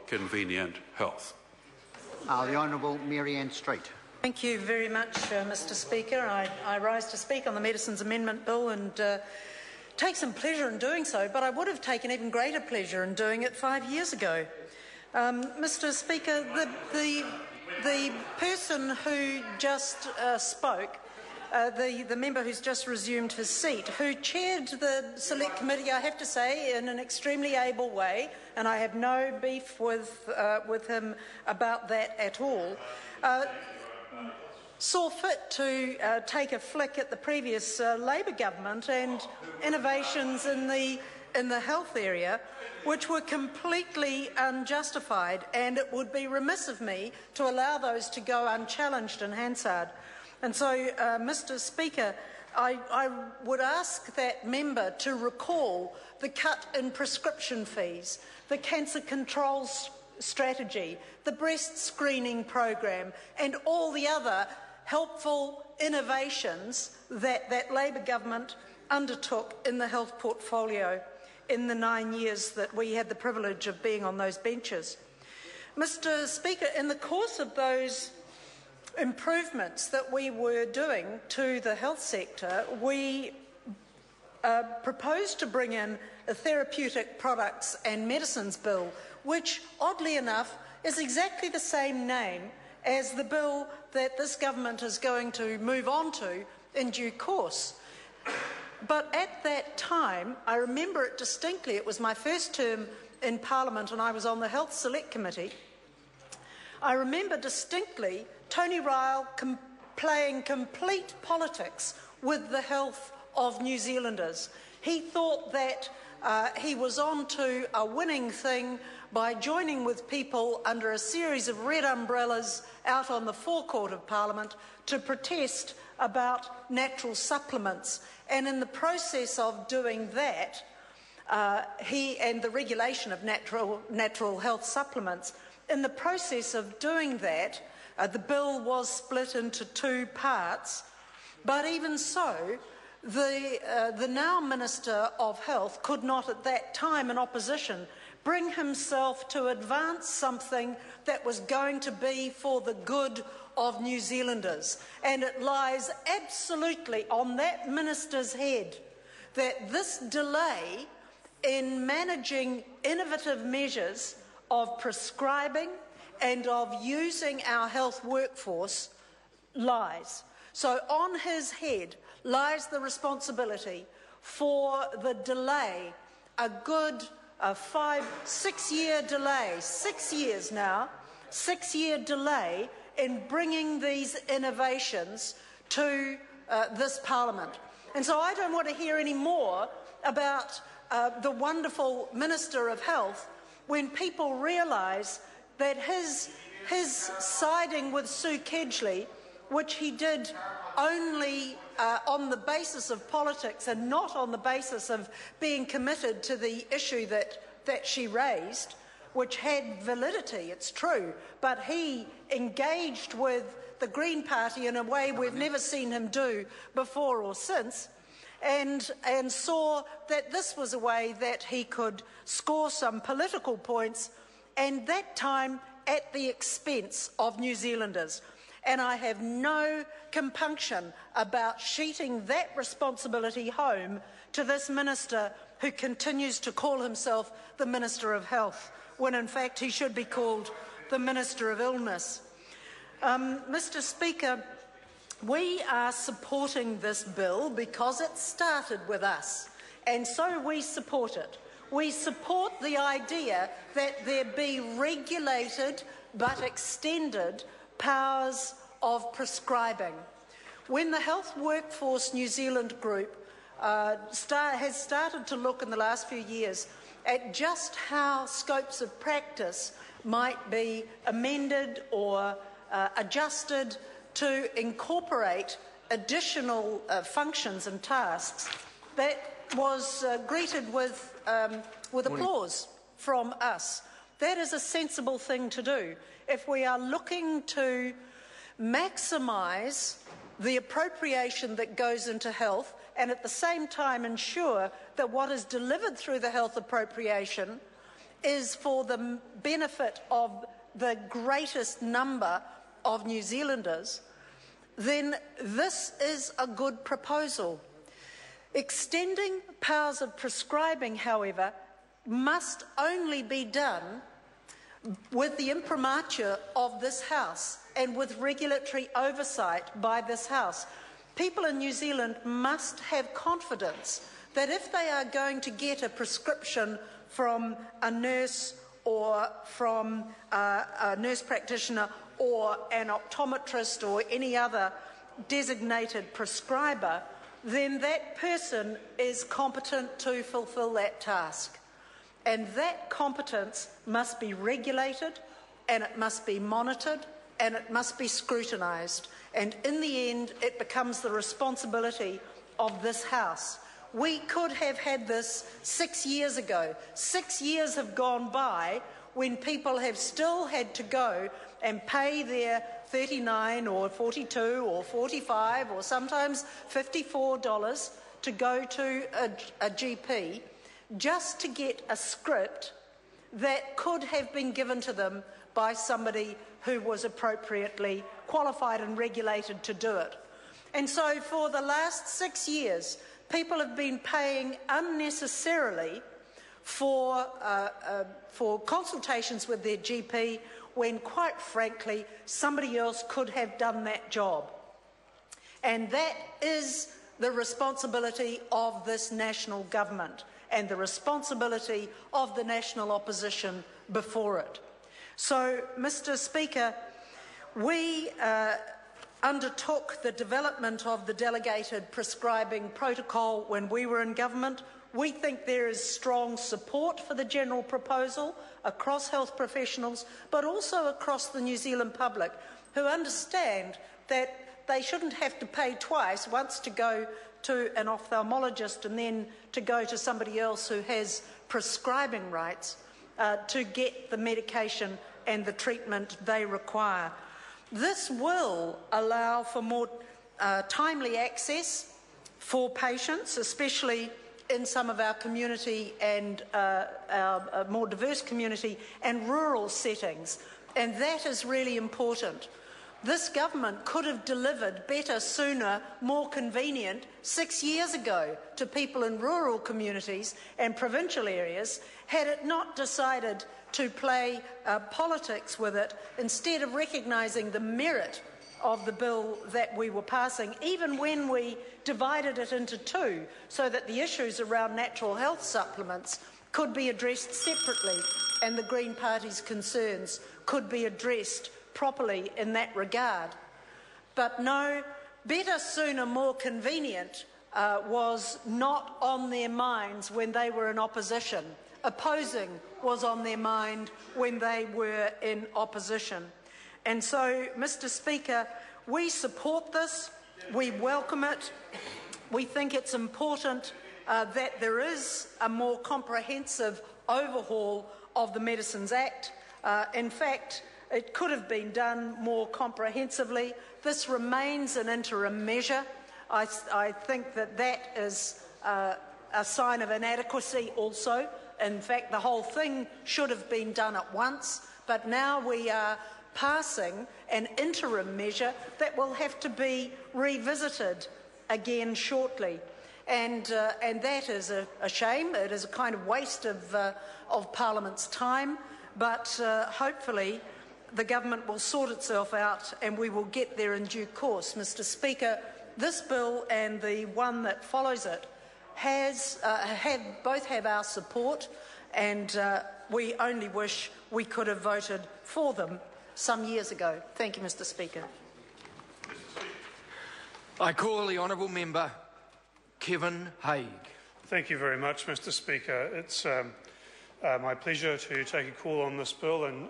convenient health. The Honourable Mary Ann Street. Thank you very much, Mr Speaker. I rise to speak on the Medicines Amendment Bill and take some pleasure in doing so, but I would have taken even greater pleasure in doing it 5 years ago. Mr Speaker, the person who just spoke, the member who's just resumed his seat, who chaired the Select Committee, I have to say, in an extremely able way, and I have no beef with him about that at all, saw fit to take a flick at the previous Labor government and innovations in the health area, which were completely unjustified, and it would be remiss of me to allow those to go unchallenged in Hansard. And so, Mr Speaker, I would ask that member to recall the cut in prescription fees, the cancer control strategy, the breast screening program, and all the other helpful innovations that Labor government undertook in the health portfolio in the 9 years that we had the privilege of being on those benches. Mr Speaker, in the course of those improvements that we were doing to the health sector, we proposed to bring in a therapeutic products and medicines bill, which, oddly enough, is exactly the same name as the bill that this government is going to move on to in due course. But at that time, I remember it distinctly, it was my first term in Parliament and I was on the Health Select Committee. I remember distinctly Tony Ryle playing complete politics with the health of New Zealanders. He thought that he was on to a winning thing by joining with people under a series of red umbrellas out on the forecourt of Parliament to protest about natural supplements. And in the process of doing that, and the regulation of natural health supplements, in the process of doing that, the bill was split into two parts, but even so, the now Minister of Health could not at that time in opposition bring himself to advance something that was going to be for the good of New Zealanders. And it lies absolutely on that Minister's head that this delay in managing innovative measures of prescribing and of using our health workforce lies. So on his head lies the responsibility for the delay, a good 6-year delay, 6 years now, 6-year delay in bringing these innovations to this Parliament. And so I don't want to hear any more about the wonderful Minister of Health when people realise that his siding with Sue Kedgley, which he did only on the basis of politics and not on the basis of being committed to the issue that she raised, which had validity, it's true, but he engaged with the Green Party in a way we've never seen him do before or since, and saw that this was a way that he could score some political points, and that time at the expense of New Zealanders. And I have no compunction about sheeting that responsibility home to this minister who continues to call himself the Minister of Health, when in fact he should be called the Minister of Illness. Mr Speaker, we are supporting this bill because it started with us, and so we support it. We support the idea that there be regulated but extended powers of prescribing. When the Health Workforce New Zealand group has started to look in the last few years at just how scopes of practice might be amended or adjusted to incorporate additional functions and tasks, that was greeted with applause from us. That is a sensible thing to do. If we are looking to maximise the appropriation that goes into health and at the same time ensure that what is delivered through the health appropriation is for the benefit of the greatest number of New Zealanders, then this is a good proposal. Extending powers of prescribing, however, must only be done with the imprimatur of this House and with regulatory oversight by this House. People in New Zealand must have confidence that if they are going to get a prescription from a nurse or from a nurse practitioner or an optometrist or any other designated prescriber, then that person is competent to fulfil that task. And that competence must be regulated, and it must be monitored, and it must be scrutinised. And in the end, it becomes the responsibility of this House. We could have had this 6 years ago. 6 years have gone by when people have still had to go and pay their $39 or $42 or $45 or sometimes $54 to go to a GP just to get a script that could have been given to them by somebody who was appropriately qualified and regulated to do it. And so for the last 6 years, people have been paying unnecessarily for consultations with their GP when, quite frankly, somebody else could have done that job. And that is the responsibility of this national government and the responsibility of the national opposition before it. So, Mr. Speaker, we undertook the development of the delegated prescribing protocol when we were in government. We think there is strong support for the general proposal across health professionals, but also across the New Zealand public, who understand that they shouldn't have to pay twice, once to go to an ophthalmologist and then to go to somebody else who has prescribing rights to get the medication and the treatment they require. This will allow for more timely access for patients, especially in some of our community and our more diverse community and rural settings, and that is really important. This government could have delivered better, sooner, more convenient 6 years ago to people in rural communities and provincial areas had it not decided to play politics with it instead of recognising the merit of the bill that we were passing, even when we divided it into two so that the issues around natural health supplements could be addressed separately and the Green Party's concerns could be addressed properly in that regard. But no, better, sooner, more convenient was not on their minds when they were in opposition. Opposing was on their mind when they were in opposition. And so, Mr. Speaker, we support this, we welcome it, we think it's important that there is a more comprehensive overhaul of the Medicines Act. In fact, it could have been done more comprehensively. This remains an interim measure. I think that that is a sign of inadequacy also. In fact, the whole thing should have been done at once, but now we are passing an interim measure that will have to be revisited again shortly. And that is a shame. It is a kind of waste of Parliament's time, but hopefully the government will sort itself out and we will get there in due course. Mr. Speaker, this bill and the one that follows it both have our support, and we only wish we could have voted for them some years ago. Thank you, Mr. Speaker. I call the honourable member Kevin Haig. Thank you very much, Mr. Speaker. It's my pleasure to take a call on this bill and